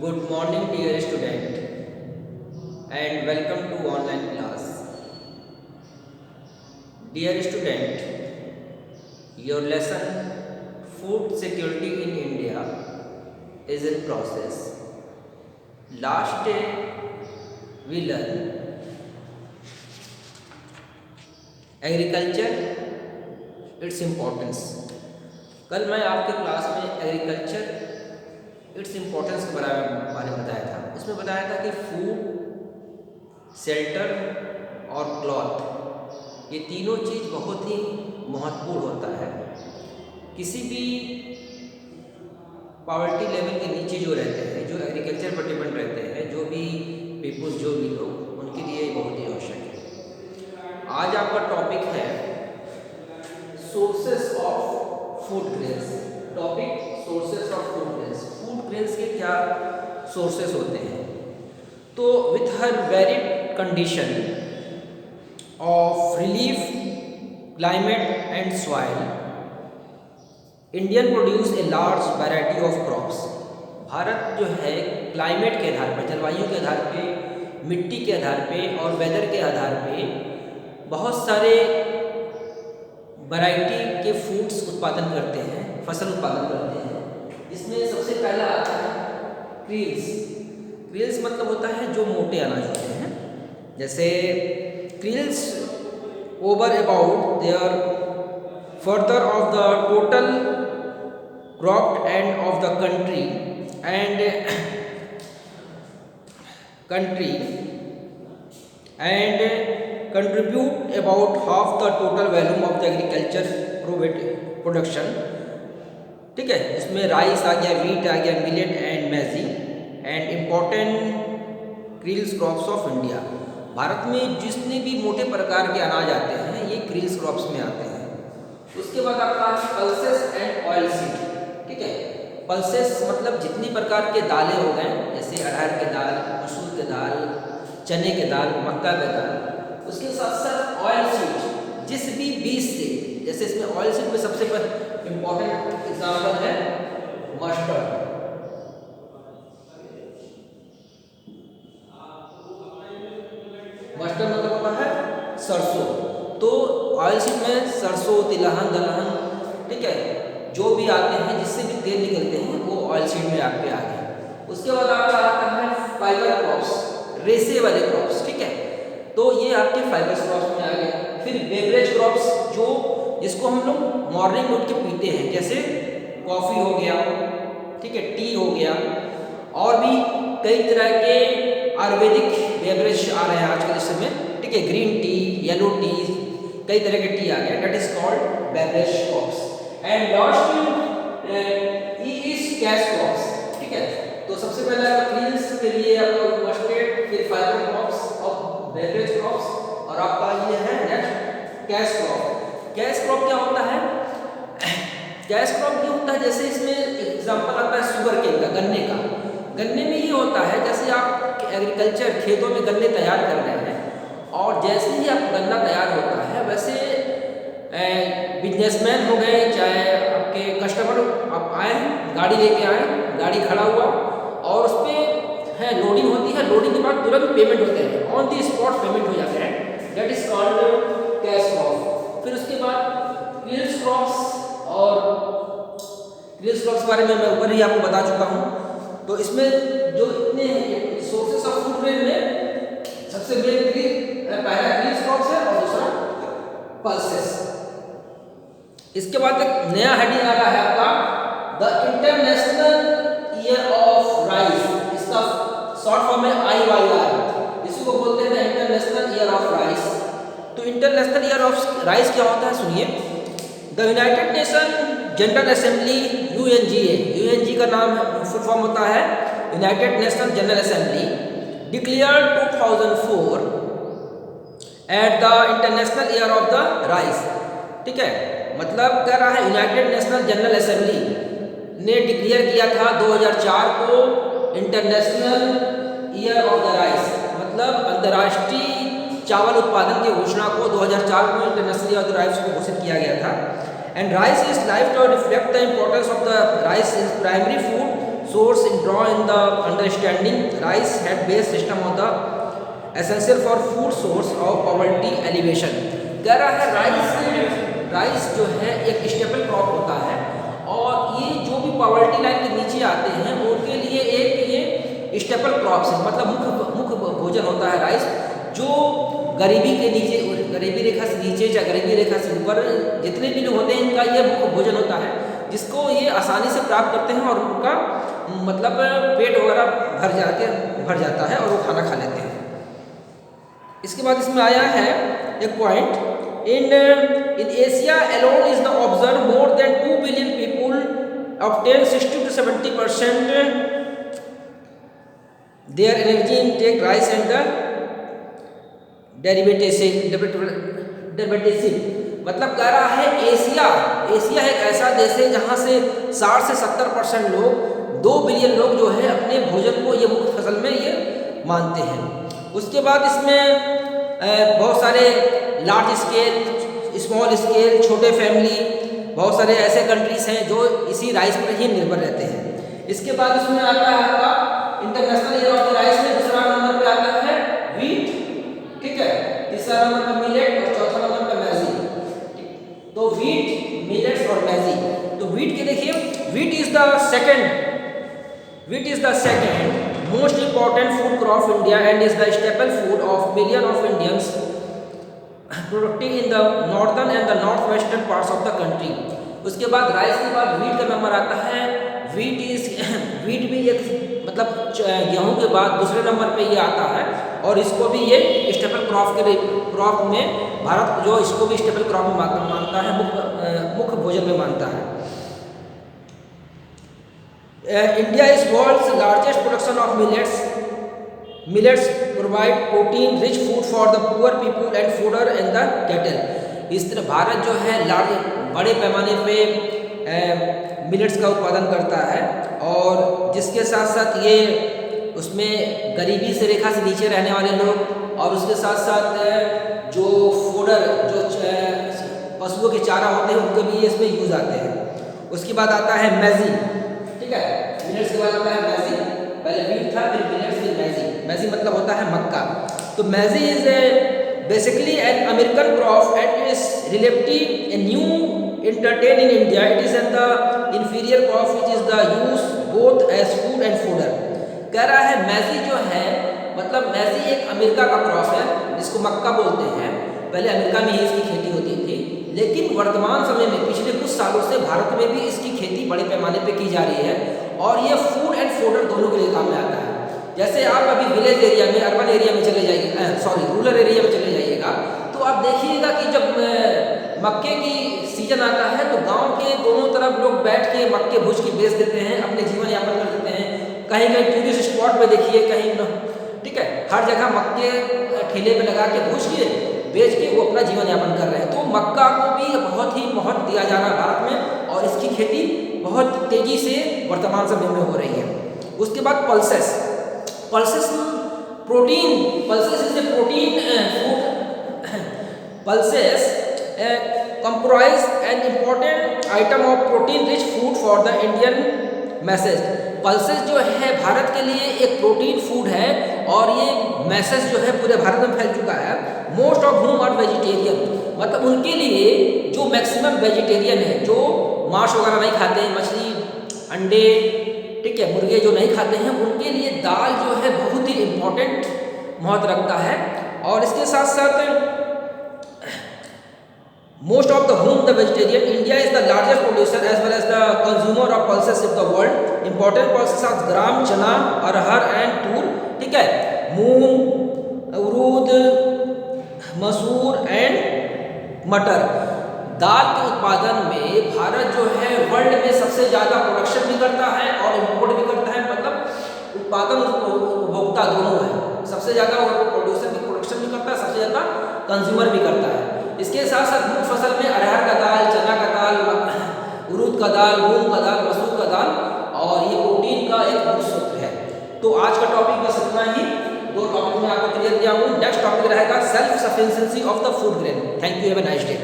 Good morning, dear student, and welcome to online class. Dear student, your lesson Food Security in India is in process. Last day we learned agriculture, its importance. कल मैं आपके class में agriculture its importance के बारे में बताया था। उसमें बताया था कि फूड, शेल्टर और क्लॉथ, ये तीनों चीज़ बहुत ही महत्वपूर्ण होता है। किसी भी पॉवर्टी लेवल के नीचे जो रहते हैं, जो एग्रीकल्चर पर डिपेंड रहते हैं, जो भी पीपुल्स, जो भी लोग, उनके लिए बहुत ही आवश्यक है। आज आपका टॉपिक है sources of food grains. Topic sources of food grains. Food grains के क्या सोर्सेस होते हैं? तो with her varied condition of relief, climate and soil, Indian produce a large variety of crops. Bharat जो है क्लाइमेट के आधार पर, जलवायु के आधार पे, मिट्टी के आधार पे और वेदर के आधार पे बहुत सारे वैरायटी के फूड्स उत्पादन करते हैं, फसल उत्पादन करते हैं। इसमें सबसे पहला आता है क्रील्स। क्रील्स मतलब होता है जो मोटे अनाज होते हैं। जैसे cereals over about their further of the total cropped and of the country and contribute about half the total volume of the agriculture production। ठीक है, इसमें राइस आ गया, वीट आ गया, millet and maize and important cereals crops of India. Bharat में जितने भी मोटे प्रकार के अनाज आते हैं ये क्रील्स क्रॉप्स में आते हैं। उसके बाद आपका पल्सेस एंड ऑयल सीड। ठीक है, पल्सेस मतलब जितनी प्रकार के दालें हो गए, जैसे अरहर के दाल, मसूर के दाल, चने के दाल, मक्का के दाल। उसके साथ साथ ऑयल सीड, जिस भी बीज से, जैसे इसमें ऑयल सीड में सबसे इम्पोर्टेंट एग्जाम्पल है मस्टर्ड। मस्टर्ड मतलब होता है सरसों। तो ऑयल सीड में सरसों, तिलहन, दलहन, ठीक है, जो भी आते हैं जिससे भी तेल निकलते हैं वो ऑयल सीड में आपके आ गए। उसके बाद आपका आता है फाइबर क्रॉप्स, रेसे वाले क्रॉप्स। ठीक है, तो ये आपके फाइबर क्रॉप्स में आ गए। फिर बेवरेज क्रॉप्स, जो जिसको हम लोग मॉर्निंग में उठ के पीते हैं, जैसे कॉफ़ी हो गया, ठीक है, टी हो गया, और भी कई तरह के आयुर्वेदिक बेवरेज आ रहे हैं आजकल इस समय। ठीक है, ग्रीन टी, येलो टी, कई तरह के टी आ गए, that is called beverage crops. And last is cash crops. ठीक है, तो सबसे पहले क्रील्स के लिए आपका मस्टर्ड, फिर फाइबर क्रॉप्स और बेवरेज क्रॉप्स, और आपका ये है next cash crop. Cash crop क्या होता है? कैश क्रॉप ये होता है, जैसे इसमें एग्जांपल आता है शुगर केन का, गन्ने का। गन्ने में ये होता है, जैसे आप एग्रीकल्चर खेतों में गन्ने तैयार कर रहे हैं, और जैसे ही आप गन्ना तैयार होता है, वैसे बिजनेसमैन हो गए, चाहे आपके कस्टमर, आप आए, गाड़ी लेके आए, गाड़ी खड़ा हुआ और उस पर है लोडिंग होती है, लोडिंग के बाद तुरंत पेमेंट होते हैं, ऑन दी स्पॉट पेमेंट हो जाते हैं, that is called cash crop. फिर उसके बाद क्रील्स क्रॉप्स, और क्रील्स क्रॉप्स के बारे में मैं ऊपर ही आपको बता चुका हूँ। तो इसमें जो इतने सोर्सेस ऑफ फूड ग्रेन में सबसे मेन पहला क्रील्स क्रॉप्स है और दूसरा पल्सेस। इसके बाद एक नया हेडिंग आ रहा है आपका the international year of rice. इसका शॉर्ट फॉर्म है IYR, इसको बोलते हैं इंटरनेशनल ईयर ऑफ राइस। तो इंटरनेशनल ईयर ऑफ राइस क्या होता है, सुनिए। The United nation general assembly, UNGA का नाम फुल फॉर्म होता है United national general assembly, declared 2004 at the international year of the rice. ठीक है, मतलब कह रहा है यूनाइटेड नेशनल जनरल असेंबली ने डिक्लेयर किया था 2004 को international year of the rice, मतलब अंतर्राष्ट्रीय चावल उत्पादन की घोषणा को 2004 को international year of the rice को घोषित किया गया था। And rice is life to reflect the importance of the rice in primary food source in draw in the understanding rice had based system of the essential for food source of poverty elevation। कह रहा है rice जो है एक staple crop होता है और ये जो भी पॉवर्टी लाइन के नीचे आते हैं उनके लिए एक ये स्टेपल क्रॉप्स है, मतलब मुख्य भोजन होता है राइस, जो गरीबी के नीचे, गरीबी रेखा से नीचे या गरीबी रेखा से ऊपर जितने भी लोग होते हैं इनका ये मुख्य भोजन होता है, जिसको ये आसानी से प्राप्त करते हैं और उनका मतलब पेट वगैरह भर जाता है और वो खाना खा लेते हैं। इसके बाद इसमें आया है एक point, in Asia alone is the observe more than 2 billion people obtain 60 to 70% their energy intake rice and the derivative. मतलब कह रहा है एशिया एक ऐसा देश है जहाँ से 60 से 70% लोग, 2 बिलियन लोग जो है अपने भोजन को ये मुख्य फसल में ये मानते हैं। उसके बाद इसमें बहुत सारे लार्ज स्केल, स्मॉल स्केल, छोटे फैमिली, बहुत सारे ऐसे कंट्रीज हैं जो इसी राइस पर ही निर्भर रहते हैं। इसके बाद इसमें आता है आपका international year of the rice में दूसरा नंबर पे आता है वीट, ठीक है, तीसरा नंबर पर मिलेट और चौथा नंबर पर मैजी। तो वीट, मिलेट्स और मैजी। तो वीट के देखिए, wheat is the second most important food crop India and is the staple food of million of Indians productive in the northern and the north western parts of the country. उसके बाद rice के बाद wheat का number आता है। Wheat भी एक मतलब गेहूं के बाद दूसरे नंबर पे ये आता है और इसको भी ये स्टेपल क्रॉप में भारत जो इसको भी स्टेपल क्रॉप में मानता है, मुख्य भोजन में मानता है। India is world's largest production of millets provide protein rich food for the poor people and fodder and the cattle. इस तरह भारत जो है बड़े पैमाने पे मिलेट्स का उत्पादन करता है और जिसके साथ साथ ये उसमें गरीबी से रेखा से नीचे रहने वाले लोग और उसके साथ साथ जो फूडर, जो पशुओं के चारा होते हैं उनके भी इसमें यूज आते हैं। उसके बाद आता है मैजी, ठीक है, मिलेट्स के बाद आता है मैजी। पहले वीट था, फिर मिलेट्स, फिर मैजी। मैजी मतलब होता है मक्का। तो maize is basically an American crop and is relatively a new entertained in India. It is the inferior crop which is the use both as food and fodder। कह रहा है मैजी जो है, मतलब मैजी एक अमेरिका का क्रॉप है जिसको मक्का बोलते हैं। पहले अमेरिका में ही इसकी खेती होती थी, लेकिन वर्तमान समय में पिछले कुछ सालों से भारत में भी इसकी खेती बड़े पैमाने पे की जा रही है और ये फूड एंड फोडर दोनों के लिए काम में आता है। जैसे आप अभी विलेज एरिया में, अर्बन एरिया में चले जाइए, रूरल एरिया में चले जाइएगा तो आप देखिएगा कि जब मक्के की सीजन आता है तो गांव के दोनों तरफ लोग बैठ के मक्के भूज के बेच देते हैं, अपने जीवन यापन कर देते हैं। कहीं कहीं टूरिस्ट स्पॉट पे देखिए, कहीं, ठीक है, हर जगह मक्के ठेले पे लगा के भूज के बेच के वो अपना जीवन यापन कर रहे हैं। तो मक्का को भी बहुत ही महत्व दिया जा रहा है भारत में और इसकी खेती बहुत तेजी से वर्तमान समय में हो रही है। उसके बाद pulses is a protein food. Pulses comprise an important item of protein rich food for the Indian masses। Pulses जो है भारत के लिए एक प्रोटीन फूड है और ये मैसेज जो है पूरे भारत में फैल चुका है। Most of whom are vegetarian, मतलब उनके लिए जो मैक्सिमम वेजिटेरियन है, जो मांस वगैरह नहीं खाते हैं, मछली, अंडे, ठीक है, मुर्गे जो नहीं खाते हैं, उनके लिए दाल जो है बहुत ही इम्पोर्टेंट महत्व रखता है। और इसके साथ साथ most of the whom the vegetarian, India is the largest producer as well as the consumer of pulses in the world। important pulses are gram, chana, arhar and tur, ठीक है, मूंग, उड़द, मसूर एंड मटर। दाल के उत्पादन में भारत जो है वर्ल्ड में सबसे ज़्यादा प्रोडक्शन भी करता है और इम्पोर्ट भी करता है, मतलब उत्पादन उपभोक्ता दोनों है। सबसे ज़्यादा प्रोडक्शन भी करता है, सबसे ज़्यादा कंज्यूमर भी करता है। इसके साथ साथ मुख्य फसल में अरहर का दाल, चना का दाल, उड़द का दाल, मूंग का दाल, मसूर का दाल और ये प्रोटीन का एक मुख्य स्रोत है। तो आज का टॉपिक बस इतना ही, 2 टॉपिक में आपको क्लियर किया हूँ। नेक्स्ट टॉपिक रहेगा self sufficiency of the food grain. Thank you, have a nice day.